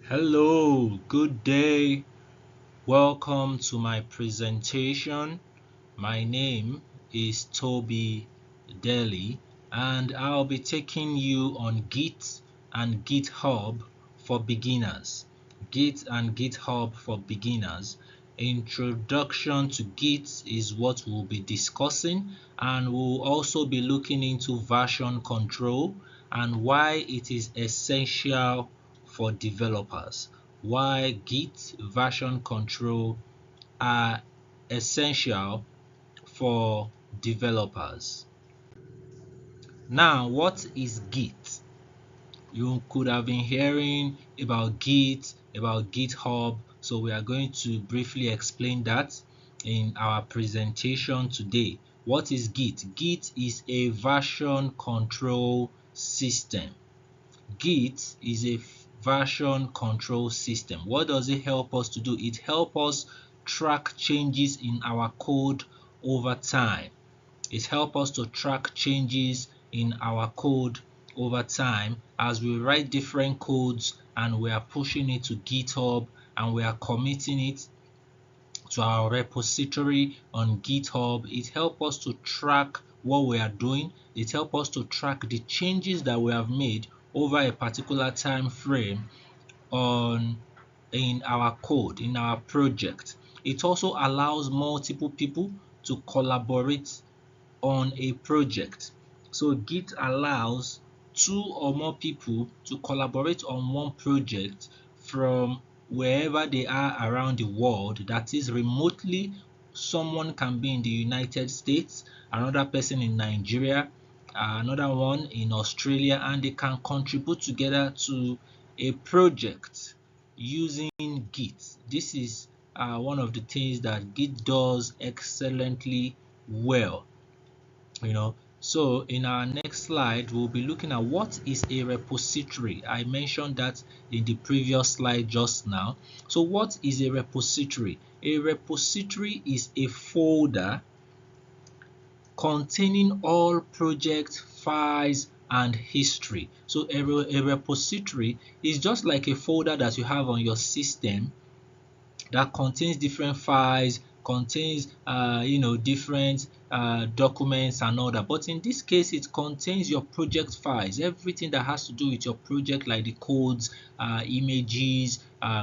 Hello, good day. Welcome to my presentation. My name is Toby Daly, and I'll be taking you on Git and GitHub for beginners. Git and GitHub for beginners. Introduction to Git is what we'll be discussing, and we'll also be looking into version control and why it is essential for developers. Why Git version control are essential for developers. Now, what is Git? You could have been hearing about Git, about GitHub, so we are going to briefly explain that in our presentation today. What is Git? Git is a version control system. Git is a version control system. What does it help us to do? It helps us track changes in our code over time. It helps us to track changes in our code over time as we write different codes and we are pushing it to GitHub and we are committing it to our repository on GitHub. It helps us to track what we are doing. It helps us to track the changes that we have made over a particular time frame in our code, in our project. It also allows multiple people to collaborate on a project. So Git allows two or more people to collaborate on one project from wherever they are around the world. That is remotely. Someone can be in the United States, another person in Nigeria, another one in Australia, and they can contribute together to a project using Git. This is one of the things that Git does excellently well. So in our next slide we'll be looking at what is a repository. I mentioned that in the previous slide just now. So what is a repository? A repository is a folder containing all project files and history. So a repository is just like a folder that you have on your system that contains different files, contains different documents and all that. But in this case, it contains your project files, everything that has to do with your project, like the codes, images,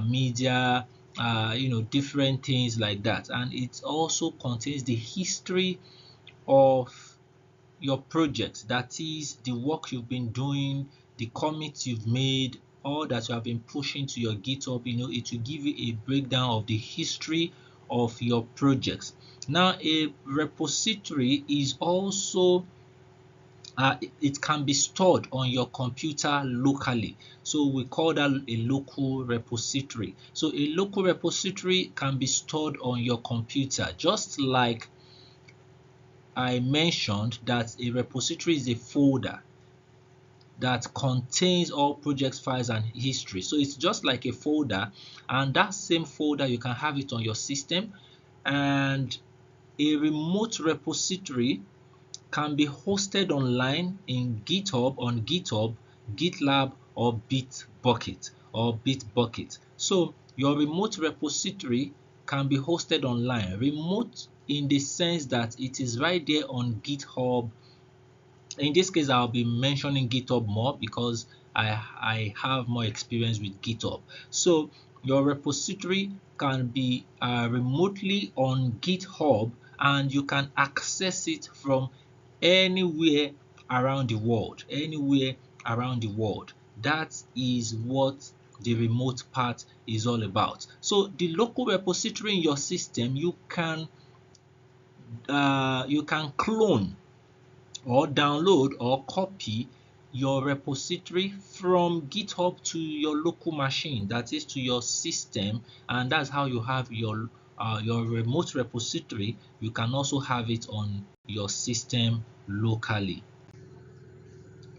media, different things like that. And it also contains the history of your project, that is the work you've been doing, the commits you've made, all that you have been pushing to your GitHub. It will give you a breakdown of the history of your projects. Now, a repository is also it can be stored on your computer locally. So we call that a local repository. So a local repository can be stored on your computer, just like I mentioned that a repository is a folder that contains all project files and history. So it's just like a folder, and that same folder you can have it on your system. And a remote repository can be hosted online in GitHub, on GitHub, GitLab, or Bitbucket. So your remote repository can be hosted online. Remote in the sense that it is right there on GitHub. In this case, I'll be mentioning GitHub more because I have more experience with GitHub. So your repository can be remotely on GitHub, and you can access it from anywhere around the world. Anywhere around the world. That is what the remote part is all about. So the local repository in your system, you can clone or download or copy your repository from GitHub to your local machine, that is to your system, and that's how you have your remote repository. You can also have it on your system locally.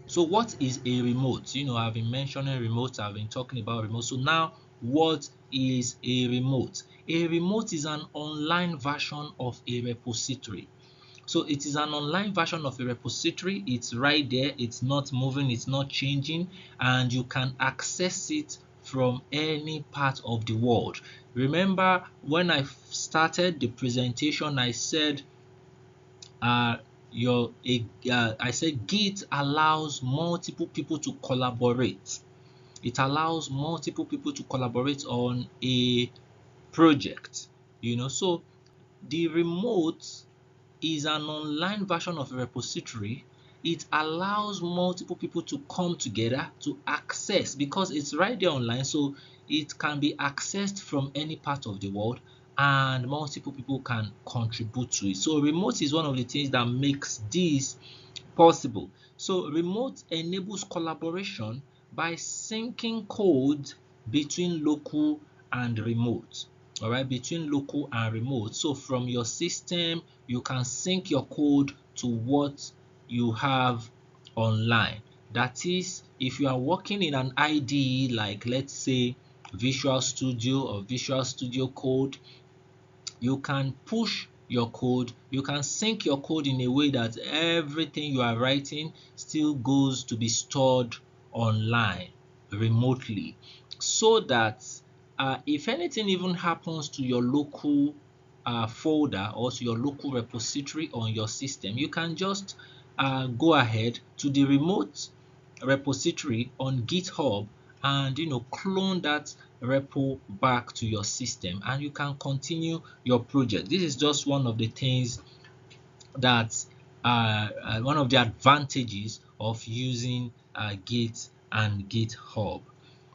So what is a remote? I've been mentioning remote, I've been talking about remote. So now, what is a remote? A remote is an online version of a repository. So it is an online version of a repository. It's right there. It's not moving. It's not changing. And you can access it from any part of the world. Remember when I started the presentation, I said uh, I said Git allows multiple people to collaborate. It allows multiple people to collaborate on a project. So the remote is an online version of a repository. It allows multiple people to come together to access, because it's right there online, so it can be accessed from any part of the world and multiple people can contribute to it. So remote is one of the things that makes this possible. So remote enables collaboration by syncing code between local and remote. All right, between local and remote. So from your system, you can sync your code to what you have online. That is, if you are working in an IDE like, let's say, Visual Studio or Visual Studio Code, you can push your code, you can sync your code in a way that everything you are writing still goes to be stored online remotely, so that if anything even happens to your local folder or to your local repository on your system, you can just go ahead to the remote repository on GitHub and clone that repo back to your system, and you can continue your project. This is just one of the things that one of the advantages of using Git and GitHub.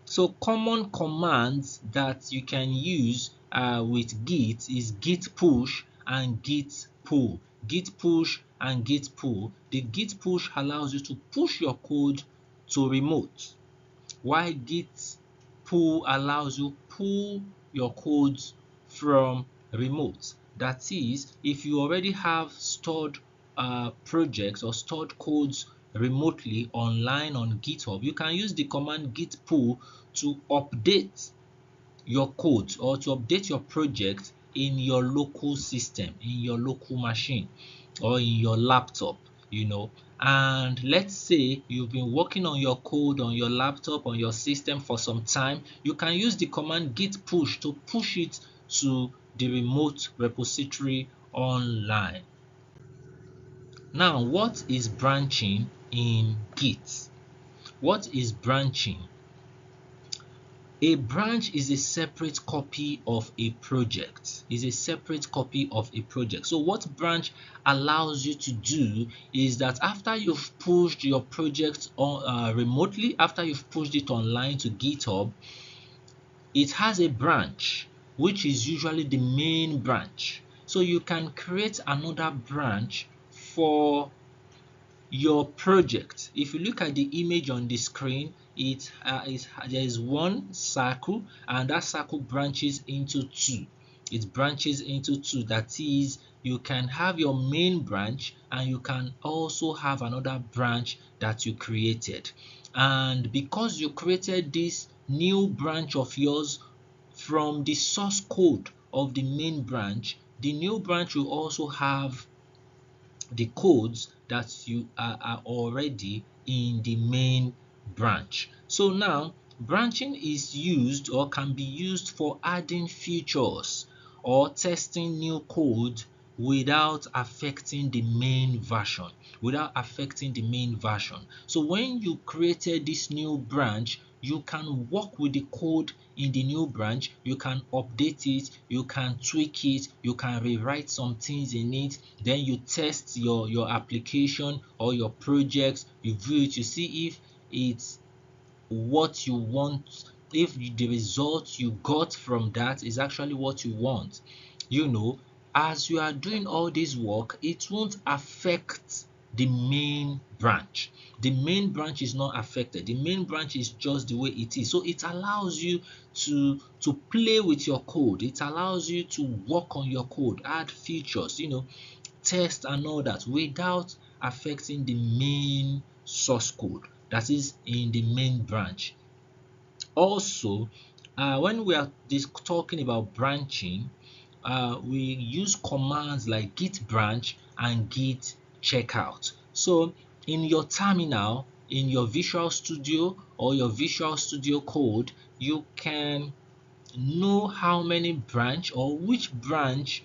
So common commands that you can use with Git is git push and git pull. Git push and git pull. The git push allows you to push your code to remote, while git pull allows you pull your codes from remote. That is, if you already have stored projects or stored codes remotely online on GitHub, you can use the command git pull to update your code or to update your project in your local system, in your local machine, or in your laptop, and let's say you've been working on your code on your laptop, on your system for some time. You can use the command git push to push it to the remote repository online. Now, what is branching in Git? What is branching? A branch is a separate copy of a project. Is a separate copy of a project. So what branch allows you to do is that after you've pushed your project on remotely, after you've pushed it online to GitHub, it has a branch which is usually the main branch. So you can create another branch for your project. If you look at the image on the screen, there is one circle, and that circle branches into two. It branches into two. That is, you can have your main branch and you can also have another branch that you created. And because you created this new branch of yours from the source code of the main branch, the new branch will also have the codes that you are already in the main branch. So now branching is used or can be used for adding features or testing new code without affecting the main version, So when you created this new branch, you can work with the code in the new branch, you can update it, you can tweak it, you can rewrite some things in it, then you test your application or your project, you view it, you see if it's what you want, if the result you got from that is actually what you want. As you are doing all this work, it won't affect the main branch. The main branch is not affected. The main branch is just the way it is. So it allows you to play with your code. It allows you to work on your code, add features, test and all that without affecting the main source code that is in the main branch. Also, when we are talking about branching, we use commands like git branch and git checkout. So in your terminal, in your Visual Studio or your Visual Studio Code, you can know how many branch or which branch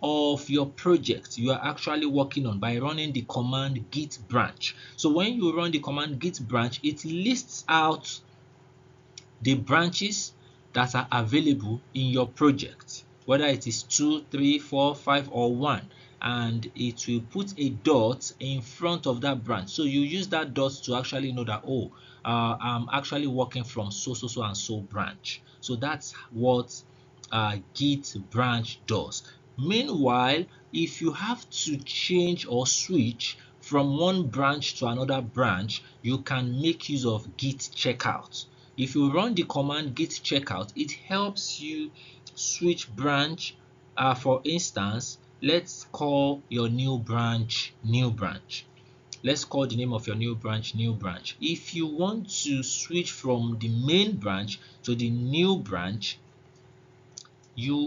of your project you are actually working on by running the command git branch. So when you run the command git branch, it lists out the branches that are available in your project, whether it is 2, 3, 4, 5, or 1, and it will put a dot in front of that branch. So you use that dot to actually know that, oh, I'm actually working from so so so and so branch. So that's what git branch does. Meanwhile, if you have to change or switch from one branch to another branch, you can make use of git checkout. If you run the command git checkout, it helps you switch branch. For instance, let's call your new branch new branch. Let's call the name of your new branch new branch. If you want to switch from the main branch to the new branch,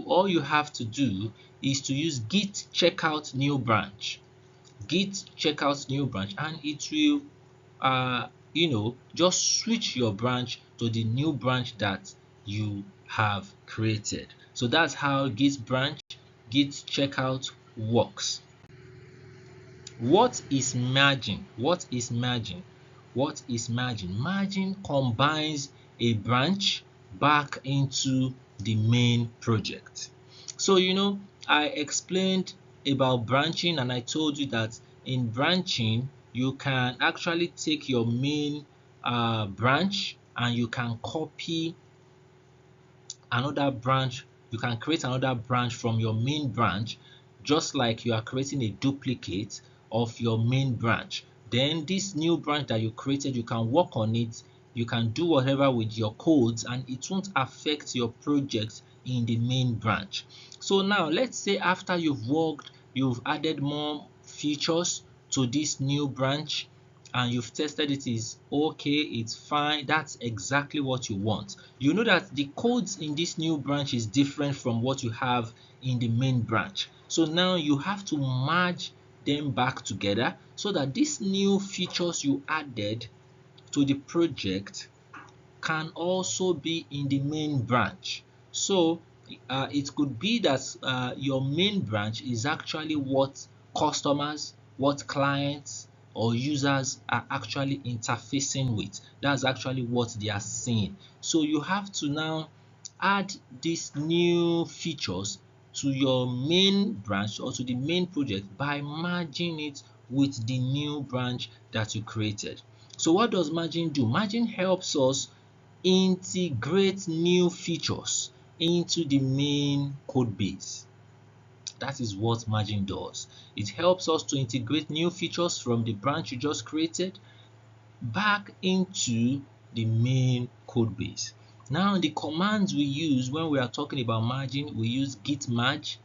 all you have to do is to use git checkout new branch. Git checkout new branch, and it will just switch your branch to the new branch that you have created. So that's how git checkout works. What is merging? What is merging? What is merging? Merging combines a branch back into the main project. So I explained about branching, and I told you that in branching you can actually take your main branch and you can copy another branch. You can create another branch from your main branch, just like you are creating a duplicate of your main branch. Then this new branch that you created, you can work on it, you can do whatever with your codes, and it won't affect your project in the main branch. So now let's say after you've added more features to this new branch, and you've tested it is okay, it's fine, that's exactly what you want. You know that the codes in this new branch is different from what you have in the main branch. So now you have to merge them back together so that these new features you added to the project can also be in the main branch. So it could be that your main branch is actually what customers, what clients or users are actually interfacing with. That's actually what they are seeing. So you have to now add these new features to your main branch or to the main project by merging it with the new branch that you created. So what does merging do? Merging helps us integrate new features into the main code base. That is what merging does. It helps us to integrate new features from the branch you just created back into the main code base. Now, the commands we use when we are talking about merging, we use git merge,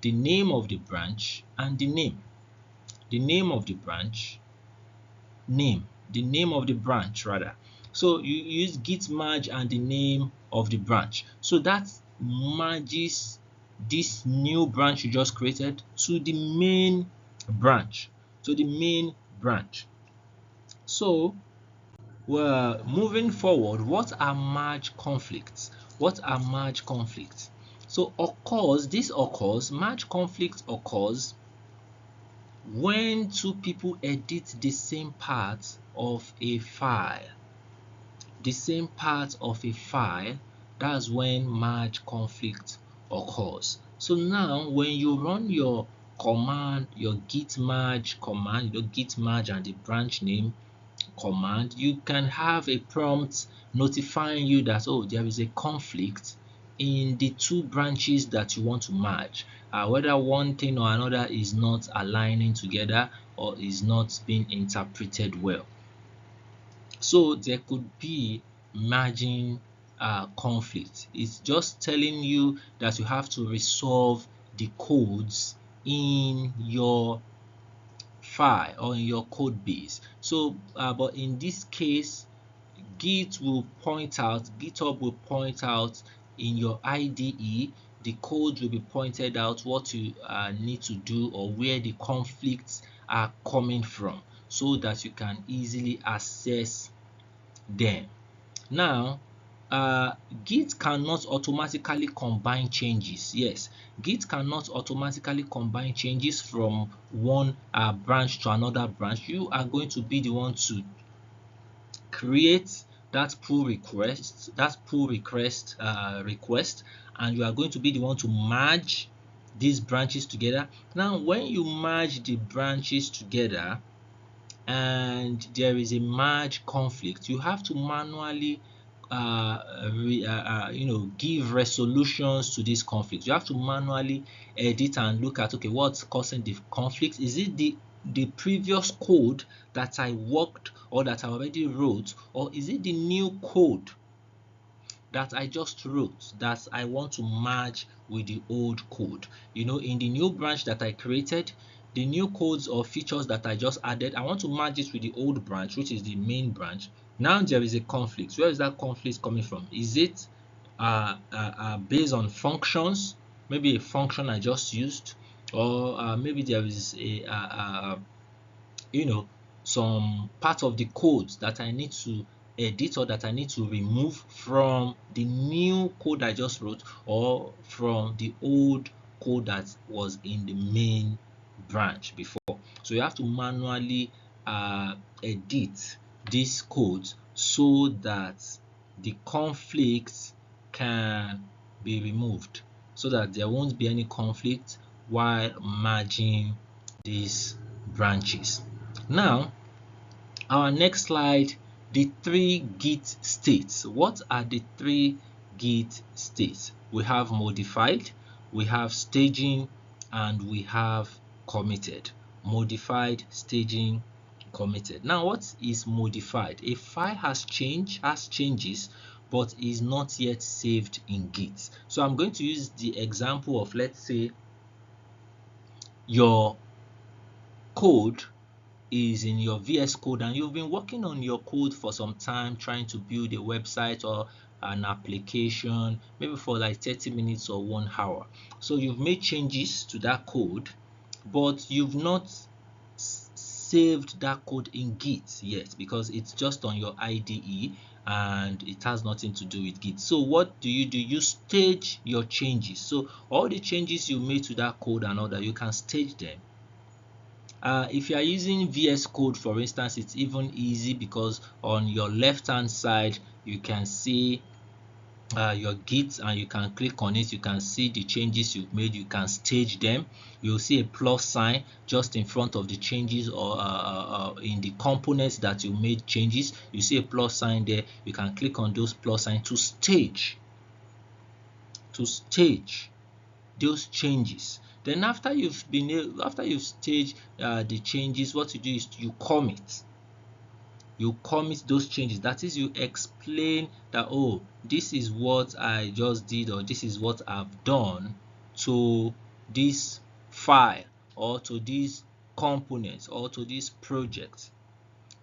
the name of the branch, and the name. The name of the branch, the name of the branch rather. So you use git merge and the name of the branch. So that merges this new branch you just created to the main branch. So well, moving forward, what are merge conflicts? What are merge conflicts? So merge conflict occurs when two people edit the same part of a file. That's when merge conflict occurs. So now when you run your command, your git merge command, git merge and the branch name command, you can have a prompt notifying you that, oh, there is a conflict in the two branches that you want to merge, whether one thing or another is not aligning together or is not being interpreted well. So there could be merging conflict. It's just telling you that you have to resolve the codes in your file or in your code base. So but in this case, GitHub will point out in your IDE, the code will be pointed out what you need to do or where the conflicts are coming from, so that you can easily assess them. Now, Git cannot automatically combine changes. Yes, Git cannot automatically combine changes from one branch to another branch. You are going to be the one to create that pull request, and you are going to be the one to merge these branches together. Now, when you merge the branches together, and there is a merge conflict, you have to manually give resolutions to this conflict. You have to manually edit and look at, okay, what's causing the conflict? Is it the previous code that I worked or that I already wrote, or is it the new code that I just wrote that I want to merge with the old code? In the new branch that I created, the new codes or features that I just added, I want to merge it with the old branch, which is the main branch. Now there is a conflict. Where is that conflict coming from? Is it based on functions? Maybe a function I just used, or maybe there is some part of the code that I need to edit or that I need to remove from the new code I just wrote, or from the old code that was in the main branch before. So you have to manually edit these codes so that the conflicts can be removed, so that there won't be any conflict while merging these branches. Now, our next slide, the three Git states. What are the three Git states? We have modified, we have staging, and we have committed. Modified, staging, committed. Now, what is modified? A file has changes, but is not yet saved in Git. So I'm going to use the example of, let's say, your code is in your VS Code, and you've been working on your code for some time, trying to build a website or an application, maybe for like 30 minutes or 1 hour. So you've made changes to that code, but you've not saved that code in Git yet, because it's just on your IDE and it has nothing to do with Git. So what do? You stage your changes. So all the changes you made to that code and all that, you can stage them. If you are using VS Code, for instance, it's even easy, because on your left hand side you can see your Git, and you can click on it. You can see the changes you've made. You can stage them. You'll see a plus sign just in front of the changes, or in the components that you made changes. You see a plus sign there. You can click on those plus signs to stage those changes. Then after you've staged the changes, what you do is you commit those changes. That is, you explain that, oh, this is what I just did, or this is what I've done to this file, or to these components, or to this project.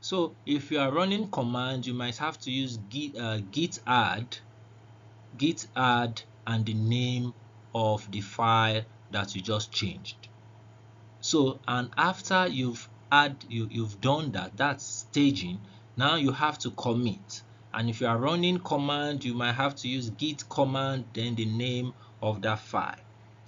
So if you are running commands, you might have to use git add and the name of the file that you just changed. So, and after you've done that, that's staging. Now you have to commit. And if you are running command, you might have to use git command, then the name of that file.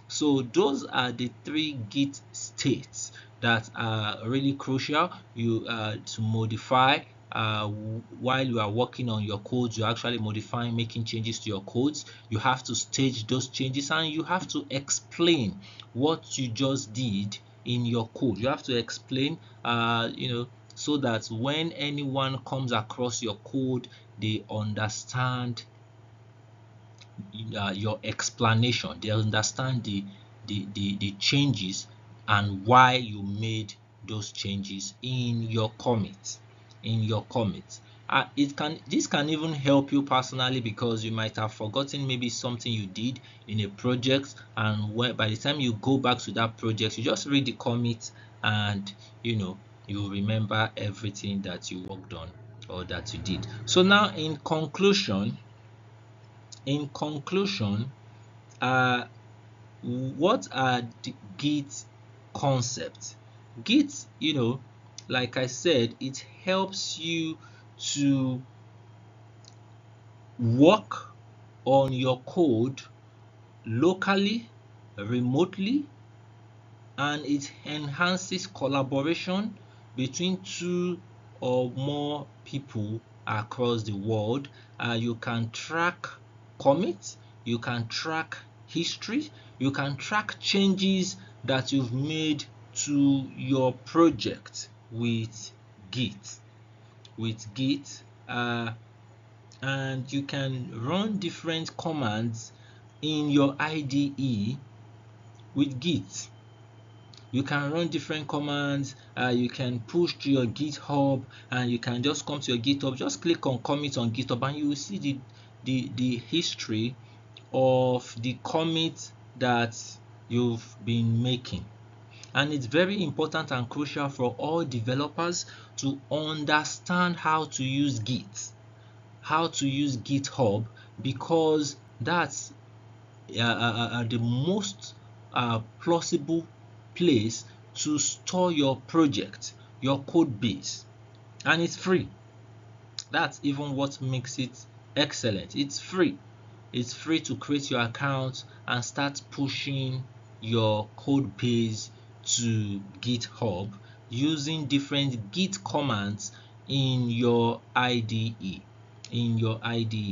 So those are the three Git states that are really crucial to modify. While you are working on your codes, you're actually modifying, making changes to your codes. You have to stage those changes, and you have to explain what you just did in your code. You have to explain, so that when anyone comes across your code, they understand your explanation. They understand the changes and why you made those changes in your commit. This can even help you personally, because you might have forgotten maybe something you did in a project, and by the time you go back to that project, you just read the commit, and you remember everything that you worked on or that you did. So now, in conclusion, what are the Git concepts? Git, like I said, it helps you to work on your code locally, remotely, and it enhances collaboration between two or more people across the world. You can track commits, you can track history, you can track changes that you've made to your project with Git. With Git, and you can run different commands in your IDE with Git. You can run different commands, you can push to your GitHub, and you can just come to your GitHub, just click on commit on GitHub, and you will see the history of the commit that you've been making. And it's very important and crucial for all developers to understand how to use Git, how to use GitHub, because that's the most plausible place to store your project, your code base, and it's free. That's even what makes it excellent. It's free. It's free to create your account and start pushing your code base to GitHub using different Git commands in your IDE.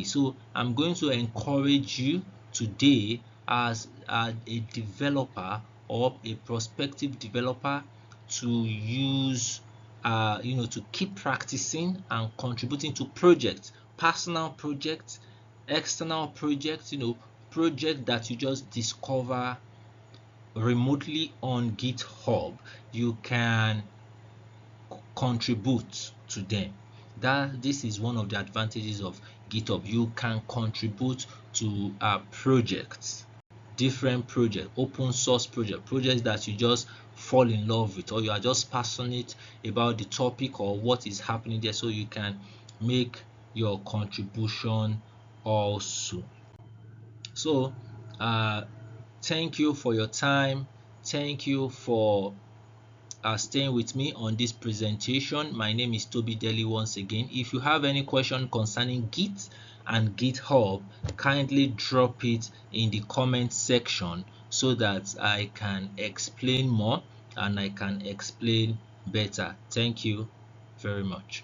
So I'm going to encourage you today as a developer or a prospective developer to use to keep practicing and contributing to projects, personal projects, external projects, projects that you just discover remotely on GitHub. You can contribute to them. This is one of the advantages of GitHub. You can contribute to projects, different projects, open source projects that you just fall in love with, or you are just passionate about the topic or what is happening there, so you can make your contribution also. So thank you for your time. Thank you for staying with me on this presentation. My name is Toby Daly once again. If you have any question concerning Git and GitHub, kindly drop it in the comment section so that I can explain more and I can explain better. Thank you very much.